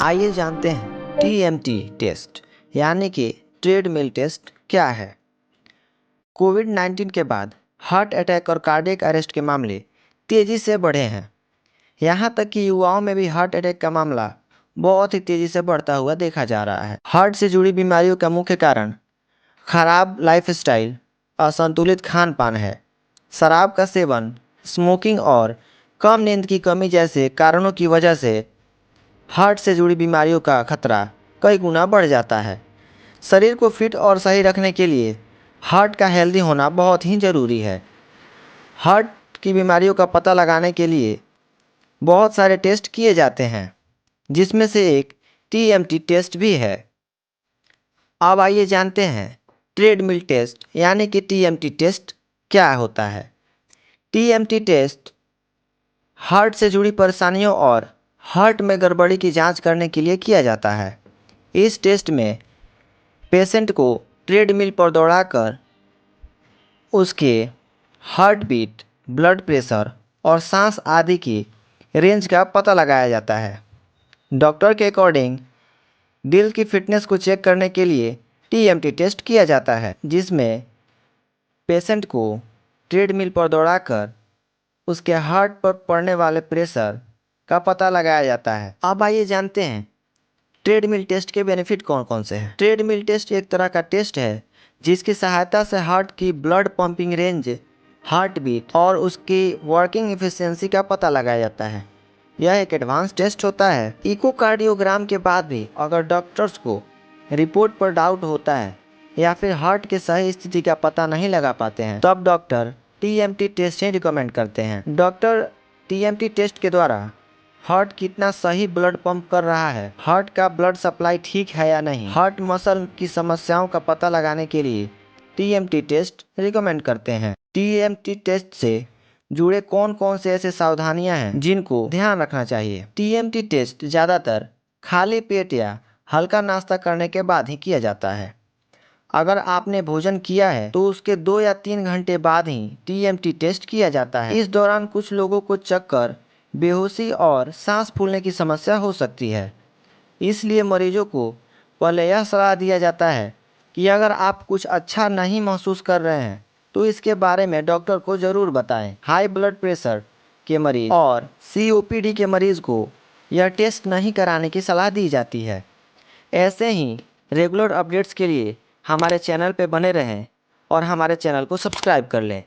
आइए जानते हैं टीएमटी टेस्ट यानी कि ट्रेडमिल टेस्ट क्या है। कोविड-19 के बाद हार्ट अटैक और कार्डियक अरेस्ट के मामले तेजी से बढ़े हैं। यहाँ तक कि युवाओं में भी हार्ट अटैक का मामला बहुत ही तेजी से बढ़ता हुआ देखा जा रहा है। हार्ट से जुड़ी बीमारियों का मुख्य कारण खराब लाइफस्टाइल, असंतुलित खान पान है। शराब का सेवन, स्मोकिंग और कम नींद की कमी जैसे कारणों की वजह से हार्ट से जुड़ी बीमारियों का खतरा कई गुना बढ़ जाता है। शरीर को फिट और सही रखने के लिए हार्ट का हेल्दी होना बहुत ही ज़रूरी है। हार्ट की बीमारियों का पता लगाने के लिए बहुत सारे टेस्ट किए जाते हैं, जिसमें से एक टीएमटी टेस्ट भी है। अब आइए जानते हैं ट्रेडमिल टेस्ट यानी कि टीएमटी टेस्ट क्या होता है। टीएमटी टेस्ट हार्ट से जुड़ी परेशानियों और हार्ट में गड़बड़ी की जांच करने के लिए किया जाता है। इस टेस्ट में पेशेंट को ट्रेडमिल पर दौड़ाकर उसके हार्ट बीट, ब्लड प्रेशर और सांस आदि की रेंज का पता लगाया जाता है। डॉक्टर के अकॉर्डिंग दिल की फिटनेस को चेक करने के लिए टीएमटी टेस्ट किया जाता है, जिसमें पेशेंट को ट्रेडमिल पर दौड़ाकर उसके हार्ट पर पड़ने वाले प्रेशर का पता लगाया जाता है। अब आइए जानते हैं ट्रेडमिल टेस्ट के बेनिफिट कौन कौन से हैं। ट्रेडमिल टेस्ट एक तरह का टेस्ट है जिसकी सहायता से हार्ट की blood pumping range, heart beat और उसकी वर्किंग एफिशिएंसी का पता लगाया जाता है। यह एक एडवांस टेस्ट होता है। इकोकार्डियोग्राम के बाद भी अगर डॉक्टर्स को रिपोर्ट पर डाउट होता है या फिर हार्ट की सही स्थिति का पता नहीं लगा पाते हैं, तब डॉक्टर टीएमटी टेस्ट ही रिकमेंड करते हैं। डॉक्टर टीएमटी टेस्ट के द्वारा हार्ट कितना सही ब्लड पंप कर रहा है, हार्ट का ब्लड सप्लाई ठीक है या नहीं, हार्ट मसल की समस्याओं का पता लगाने के लिए टीएमटी टेस्ट रिकमेंड करते हैं। टीएमटी टेस्ट से जुड़े कौन कौन से ऐसे सावधानियां हैं जिनको ध्यान रखना चाहिए। टीएमटी टेस्ट ज़्यादातर खाली पेट या हल्का नाश्ता करने के बाद ही किया जाता है। अगर आपने भोजन किया है तो उसके 2 या 3 घंटे बाद ही टीएमटी टेस्ट किया जाता है। इस दौरान कुछ लोगों को चक्कर, बेहोशी और सांस फूलने की समस्या हो सकती है। इसलिए मरीजों को पहले यह सलाह दिया जाता है कि अगर आप कुछ अच्छा नहीं महसूस कर रहे हैं तो इसके बारे में डॉक्टर को ज़रूर बताएं। हाई ब्लड प्रेशर के मरीज और सीओपीडी के मरीज को यह टेस्ट नहीं कराने की सलाह दी जाती है। ऐसे ही रेगुलर अपडेट्स के लिए हमारे चैनल पर बने रहें और हमारे चैनल को सब्सक्राइब कर लें।